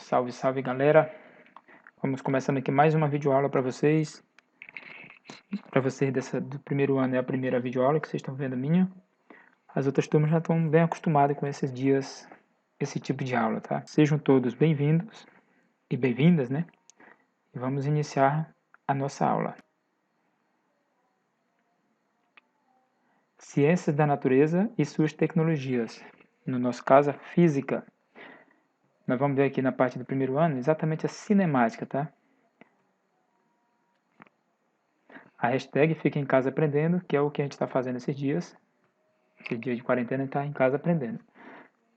Salve, salve galera! Vamos começando aqui mais uma videoaula para vocês. Para vocês do primeiro ano é a primeira videoaula que vocês estão vendo minha. As outras turmas já estão bem acostumadas com esses dias, esse tipo de aula, tá? Sejam todos bem-vindos e bem-vindas, né? E vamos iniciar a nossa aula. Ciências da natureza e suas tecnologias. No nosso caso, a física. Nós vamos ver aqui na parte do primeiro ano exatamente a cinemática, tá? A hashtag Fica em Casa Aprendendo, que é o que a gente está fazendo esses dias. Esse dia de quarentena a gente está em casa aprendendo.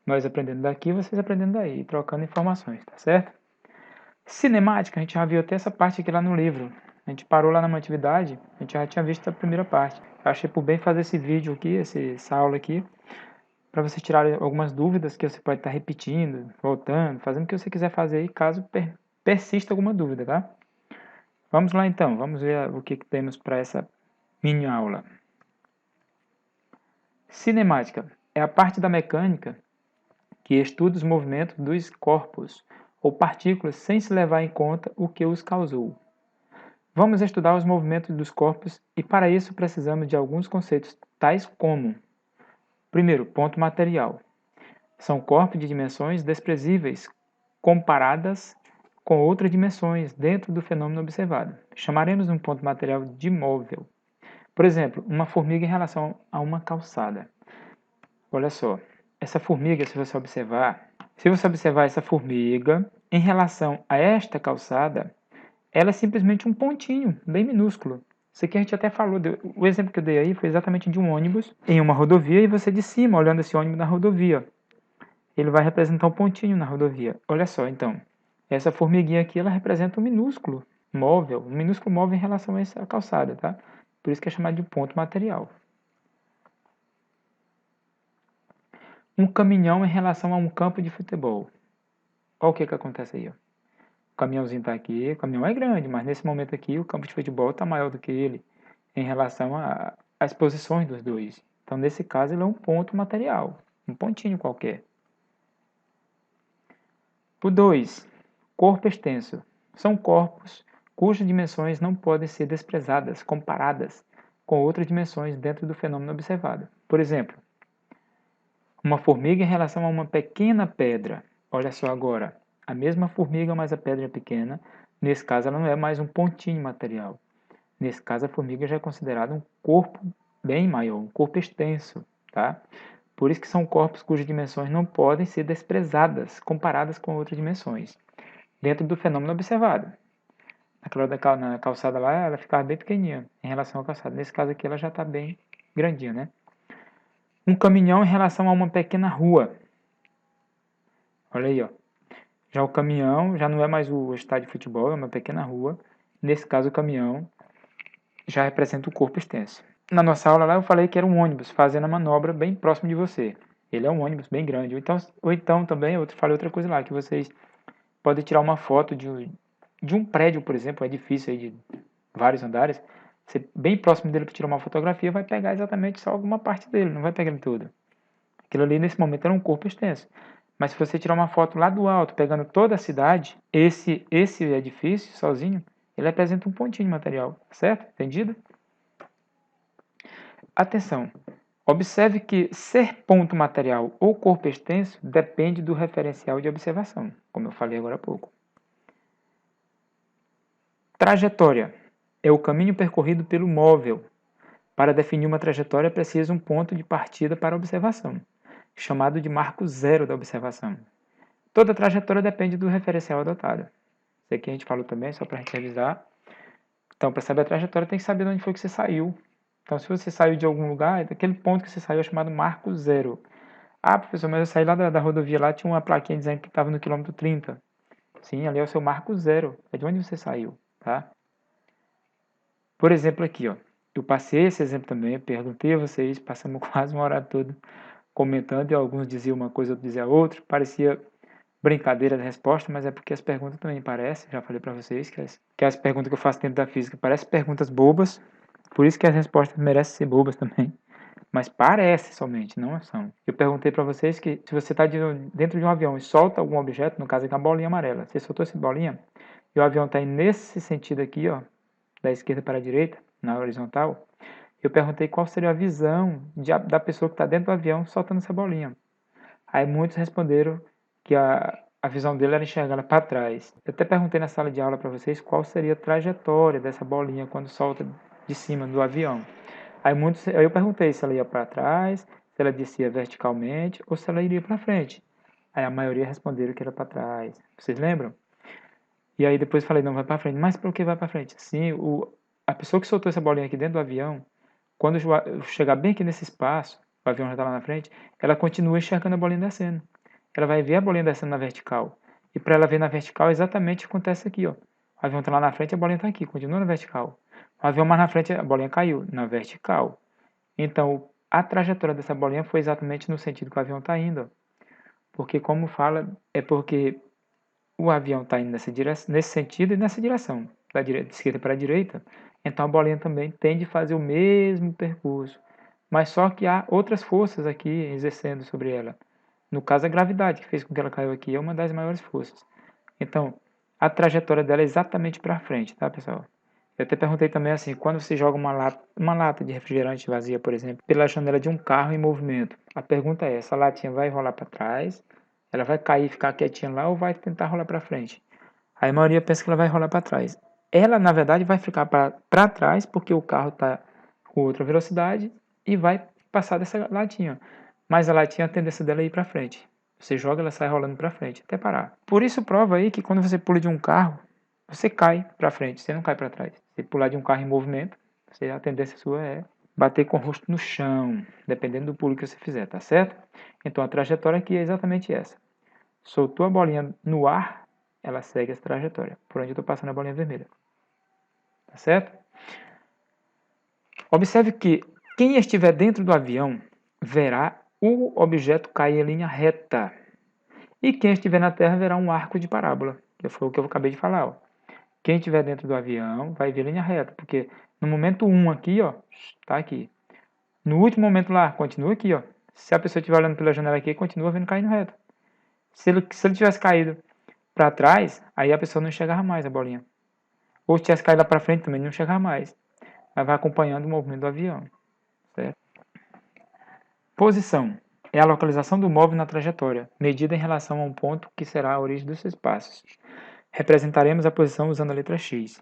Nós aprendendo daqui, vocês aprendendo daí, trocando informações, tá certo? Cinemática, a gente já viu até essa parte aqui lá no livro. A gente parou lá numa atividade, a gente já tinha visto a primeira parte. Eu achei por bem fazer esse vídeo aqui, essa aula aqui, para vocês tirarem algumas dúvidas que você pode estar repetindo, voltando, fazendo o que você quiser fazer aí, caso persista alguma dúvida, tá? Vamos lá então, vamos ver o que temos para essa mini aula. Cinemática é a parte da mecânica que estuda os movimentos dos corpos ou partículas sem se levar em conta o que os causou. Vamos estudar os movimentos dos corpos e para isso precisamos de alguns conceitos tais como: primeiro, ponto material. São corpos de dimensões desprezíveis comparadas com outras dimensões dentro do fenômeno observado. Chamaremos um ponto material de móvel. Por exemplo, uma formiga em relação a uma calçada. Olha só, essa formiga, se você observar essa formiga em relação a esta calçada, ela é simplesmente um pontinho, bem minúsculo. Isso aqui a gente até falou, o exemplo que eu dei aí foi exatamente de um ônibus em uma rodovia e você de cima, olhando esse ônibus na rodovia. Ele vai representar um pontinho na rodovia. Olha só, então, essa formiguinha aqui, ela representa um minúsculo móvel em relação a essa calçada, tá? Por isso que é chamado de ponto material. Um caminhão em relação a um campo de futebol. Olha o que acontece aí. Ó. O caminhãozinho está aqui, o caminhão é grande, mas nesse momento aqui o campo de futebol está maior do que ele em relação às posições dos dois. Então, nesse caso, ele é um ponto material, um pontinho qualquer. O 2. Corpo extenso. São corpos cujas dimensões não podem ser desprezadas, comparadas com outras dimensões dentro do fenômeno observado. Por exemplo, uma formiga em relação a uma pequena pedra. Olha só agora, a mesma formiga, mas a pedra é pequena. Nesse caso, ela não é mais um pontinho material. Nesse caso, a formiga já é considerada um corpo bem maior, um corpo extenso, tá? Por isso que são corpos cujas dimensões não podem ser desprezadas, comparadas com outras dimensões, dentro do fenômeno observado. Na calçada lá, ela ficava bem pequenininha em relação à calçada. Nesse caso aqui, ela já está bem grandinha, né? Um caminhão em relação a uma pequena rua. Olha aí, ó. Já o caminhão já não é mais o estádio de futebol, é uma pequena rua. Nesse caso, o caminhão já representa o corpo extenso. Na nossa aula lá, eu falei que era um ônibus fazendo a manobra bem próximo de você. Ele é um ônibus bem grande. Ou então também, eu falei outra coisa lá, que vocês podem tirar uma foto de um prédio, por exemplo, um edifício aí de vários andares. Você bem próximo dele para tirar uma fotografia, vai pegar exatamente só alguma parte dele, não vai pegar ele todo. Aquilo ali, nesse momento, era um corpo extenso. Mas se você tirar uma foto lá do alto, pegando toda a cidade, esse edifício sozinho, ele representa um pontinho de material, certo? Entendido? Atenção! Observe que ser ponto material ou corpo extenso depende do referencial de observação, como eu falei agora há pouco. Trajetória é o caminho percorrido pelo móvel. Para definir uma trajetória, é preciso um ponto de partida para a observação, chamado de marco zero da observação. Toda trajetória depende do referencial adotado. Isso aqui a gente falou também, só para a gente revisar. Então, para saber a trajetória, tem que saber de onde foi que você saiu. Então, se você saiu de algum lugar, aquele ponto que você saiu é chamado marco zero. Ah, professor, mas eu saí lá da rodovia, lá tinha uma plaquinha dizendo que estava no quilômetro 30. Sim, ali é o seu marco zero. É de onde você saiu, tá? Por exemplo, aqui, ó. Eu passei esse exemplo também, eu perguntei a vocês, passamos quase uma hora toda comentando, e alguns diziam uma coisa, outros diziam outra. Parecia brincadeira da resposta, mas é porque as perguntas também parecem, já falei para vocês, que as perguntas que eu faço dentro da física parecem perguntas bobas, por isso que as respostas merecem ser bobas também. mas parece somente, não são. Eu perguntei para vocês que se você está dentro de um avião e solta algum objeto, no caso aqui uma bolinha amarela, você soltou essa bolinha e o avião está indo nesse sentido aqui, ó, da esquerda para a direita, na horizontal, eu perguntei qual seria a visão da pessoa que está dentro do avião soltando essa bolinha. Aí muitos responderam que a visão dele era enxergar ela para trás. Eu até perguntei na sala de aula para vocês qual seria a trajetória dessa bolinha quando solta de cima do avião. Aí eu perguntei se ela ia para trás, se ela descia verticalmente ou se ela iria para frente. Aí a maioria responderam que era para trás. Vocês lembram? E aí depois falei, não, vai para frente. Mas por que vai para frente? Sim, a pessoa que soltou essa bolinha aqui dentro do avião, quando chegar bem aqui nesse espaço, o avião já está lá na frente, ela continua enxergando a bolinha descendo. Ela vai ver a bolinha descendo na vertical. E para ela ver na vertical, exatamente acontece aqui, ó. O avião está lá na frente, a bolinha está aqui, continua na vertical. O avião mais na frente, a bolinha caiu, na vertical. Então, a trajetória dessa bolinha foi exatamente no sentido que o avião está indo, ó. Porque como fala, é porque o avião está indo nesse sentido e nessa direção, de esquerda para a direita, então a bolinha também tende a fazer o mesmo percurso, mas só que há outras forças aqui exercendo sobre ela. No caso, a gravidade que fez com que ela caiu aqui é uma das maiores forças. Então, a trajetória dela é exatamente para frente, tá, pessoal? Eu até perguntei também assim, quando você joga uma lata de refrigerante vazia, por exemplo, pela janela de um carro em movimento, a pergunta é, essa latinha vai rolar para trás, ela vai cair e ficar quietinha lá ou vai tentar rolar para frente? Aí a maioria pensa que ela vai rolar para trás. Ela, na verdade, vai ficar para trás porque o carro está com outra velocidade e vai passar dessa latinha. Mas a latinha, a tendência dela é ir para frente. Você joga, ela sai rolando para frente até parar. Por isso prova aí que quando você pula de um carro, você cai para frente, você não cai para trás. Se pular de um carro em movimento, a tendência sua é bater com o rosto no chão, dependendo do pulo que você fizer, tá certo? Então a trajetória aqui é exatamente essa. Soltou a bolinha no ar, ela segue essa trajetória, por onde eu estou passando a bolinha vermelha. Tá certo? Observe que quem estiver dentro do avião verá o objeto cair em linha reta. E quem estiver na Terra verá um arco de parábola, que foi o que eu acabei de falar. Ó. Quem estiver dentro do avião vai ver linha reta, porque no momento 1 aqui, ó, tá aqui. No último momento lá, continua aqui, ó. Se a pessoa estiver olhando pela janela aqui, continua vendo caindo reto. Se ele tivesse caído para trás, aí a pessoa não enxergava mais a bolinha. Ou se tivesse caído lá para frente, também não enxergava mais. Ela vai acompanhando o movimento do avião. Certo? Posição é a localização do móvel na trajetória, medida em relação a um ponto que será a origem dos seus passos. Representaremos a posição usando a letra X.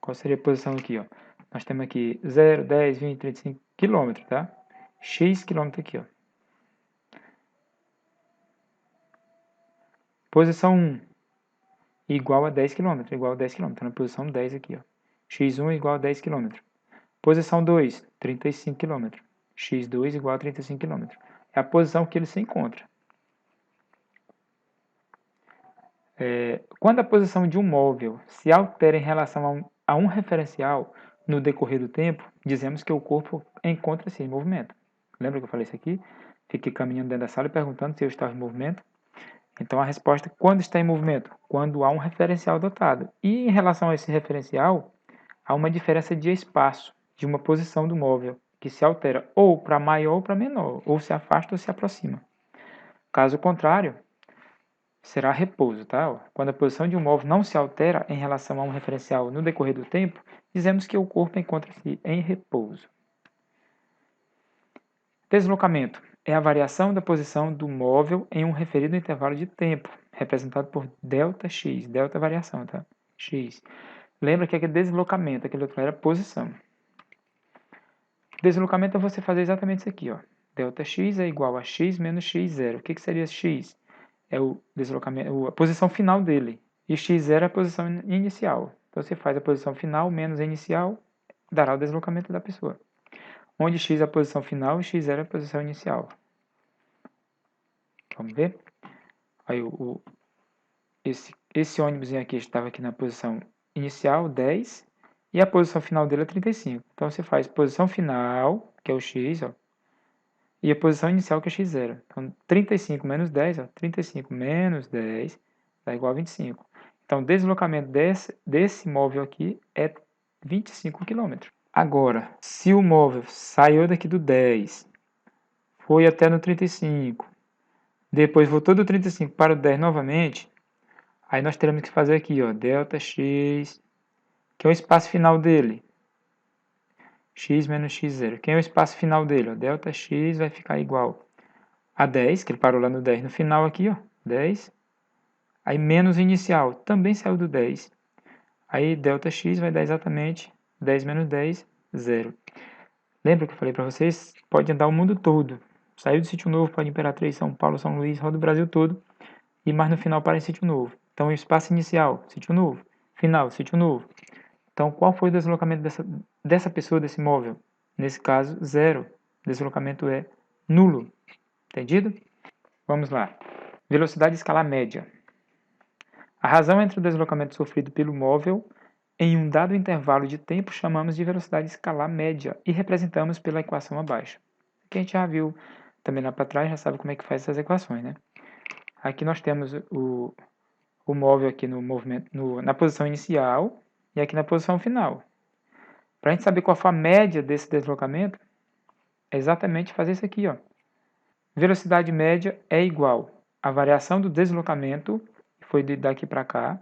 Qual seria a posição aqui? Ó? Nós temos aqui 0, 10, 20, 35 km, tá? X quilômetro aqui, ó. Posição 1, igual a 10 km, igual a 10 km. Então, na posição 10 aqui, ó. X1 igual a 10 km. Posição 2, 35 km. X2 igual a 35 km. É a posição que ele se encontra. Quando a posição de um móvel se altera em relação a um referencial no decorrer do tempo, dizemos que o corpo encontra-se em movimento. Lembra que eu falei isso aqui? Fiquei caminhando dentro da sala e perguntando se eu estava em movimento. Então a resposta é quando está em movimento? Quando há um referencial adotado. E em relação a esse referencial, há uma diferença de espaço, de uma posição do móvel, que se altera ou para maior ou para menor, ou se afasta ou se aproxima. Caso contrário, será repouso, tá? Quando a posição de um móvel não se altera em relação a um referencial no decorrer do tempo, dizemos que o corpo encontra-se em repouso. Deslocamento é a variação da posição do móvel em um referido intervalo de tempo, representado por ΔX, delta variação, tá? X. Lembra que aquele deslocamento, aquele outro era posição. Deslocamento é você fazer exatamente isso aqui, ó. ΔX é igual a x menos x0. O que seria x? É o deslocamento, a posição final dele. E x0 é a posição inicial. Então você faz a posição final menos a inicial, dará o deslocamento da pessoa. Onde x é a posição final e x0 é a posição inicial. Vamos ver? Aí esse ônibus aqui estava aqui na posição inicial, 10, e a posição final dele é 35. Então você faz posição final, que é o x, ó, e a posição inicial, que é x0. Então 35 menos 10, ó, 35 menos 10 dá igual a 25. Então o deslocamento desse móvel aqui é 25 km. Agora, se o móvel saiu daqui do 10, foi até no 35, depois voltou do 35 para o 10 novamente, aí nós teremos que fazer aqui, ó, ΔX, que é o espaço final dele, x menos x0. Quem é o espaço final dele? Ó, ΔX vai ficar igual a 10, que ele parou lá no 10 no final aqui, ó, 10. Aí menos o inicial, também saiu do 10. Aí ΔX vai dar exatamente 10 menos 10, 0. Lembra que eu falei para vocês? Pode andar o mundo todo. Saiu do Sítio Novo, pode Imperatriz, São Paulo, São Luís, roda o Brasil todo. E mais no final para em Sítio Novo. Então, o espaço inicial, Sítio Novo. Final, Sítio Novo. Então, qual foi o deslocamento dessa pessoa, desse móvel? Nesse caso, 0. Deslocamento é nulo. Entendido? Vamos lá. Velocidade escalar média. A razão entre o deslocamento sofrido pelo móvel em um dado intervalo de tempo chamamos de velocidade escalar média e representamos pela equação abaixo. Aqui a gente já viu também lá para trás, já sabe como é que faz essas equações, né? Aqui nós temos o móvel aqui no movimento, na posição inicial e aqui na posição final. Para a gente saber qual foi a média desse deslocamento, é exatamente fazer isso aqui, ó. Velocidade média é igual à variação do deslocamento, que foi daqui para cá,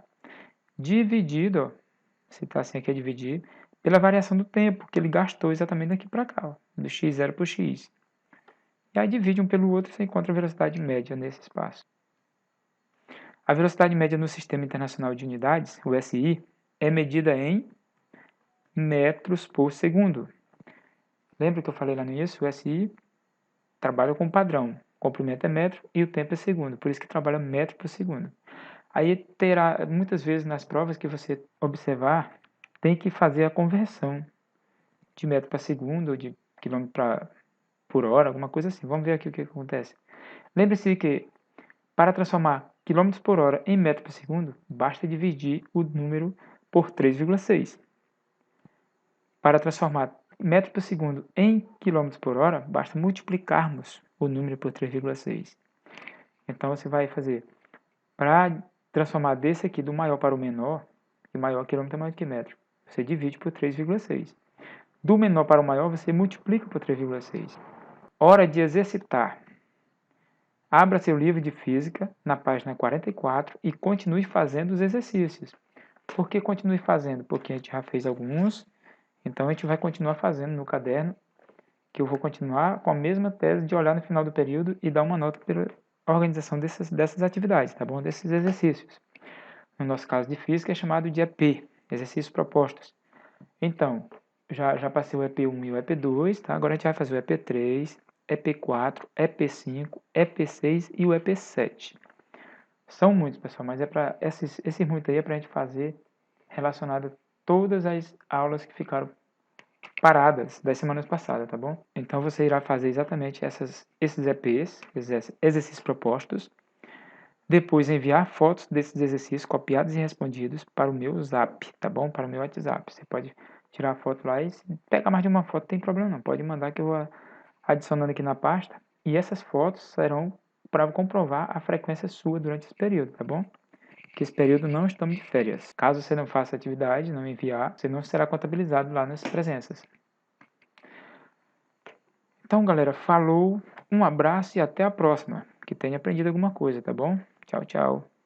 dividido, ó, se está assim aqui é dividir, pela variação do tempo que ele gastou exatamente daqui para cá, ó, do x0 para o x. E aí divide um pelo outro e você encontra a velocidade média nesse espaço. A velocidade média no Sistema Internacional de Unidades, o SI, é medida em metros por segundo. Lembra que eu falei lá no início? O SI trabalha com padrão. O comprimento é metro e o tempo é segundo. Por isso que trabalha metro por segundo. Aí terá, muitas vezes nas provas que você observar, tem que fazer a conversão de metro para segundo ou de quilômetro por hora, alguma coisa assim. Vamos ver aqui o que acontece. Lembre-se que para transformar quilômetros por hora em metro por segundo, basta dividir o número por 3,6. Para transformar metro por segundo em quilômetros por hora, basta multiplicarmos o número por 3,6. Então você vai fazer, para transformar desse aqui do maior para o menor, que maior quilômetro é maior que metro, você divide por 3,6. Do menor para o maior, você multiplica por 3,6. Hora de exercitar. Abra seu livro de física na página 44 e continue fazendo os exercícios. Por que continue fazendo? Porque a gente já fez alguns, então a gente vai continuar fazendo no caderno, que eu vou continuar com a mesma tese de olhar no final do período e dar uma nota pela organização dessas atividades, tá bom? Desses exercícios. No nosso caso de física é chamado de EP, exercícios propostos. Então, já passei o EP1 e o EP2, tá? Agora a gente vai fazer o EP3, EP4, EP5, EP6 e o EP7. São muitos, pessoal, mas é para esses muitos aí é para a gente fazer relacionado a todas as aulas que ficaram paradas das semanas passadas, tá bom? Então você irá fazer exatamente esses EPs, esses exercícios propostos, depois enviar fotos desses exercícios copiados e respondidos para o meu Zap, tá bom? Para o meu WhatsApp. Você pode tirar a foto lá e pegar mais de uma foto, não tem problema não. Pode mandar que eu vou adicionando aqui na pasta. E essas fotos serão para comprovar a frequência sua durante esse período, tá bom? Que esse período não estamos de férias. Caso você não faça atividade, não enviar, você não será contabilizado lá nas presenças. Então, galera, falou, um abraço e até a próxima. Que tenha aprendido alguma coisa, tá bom? Tchau, tchau.